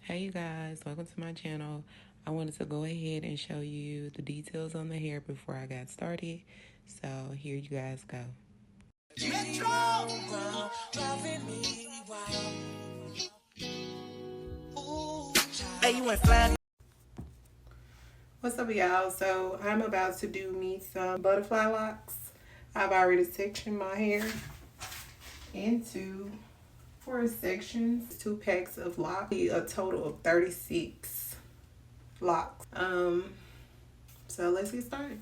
Hey you guys, welcome to my channel. I wanted to go ahead and show you the details on the hair before I got started. So here you guys go. Hey, you went flying. What's up y'all? So I'm about to do me some butterfly locks. I've already sectioned my hair into 4 sections, 2 packs of locks, a total of 36 locks. So let's get started.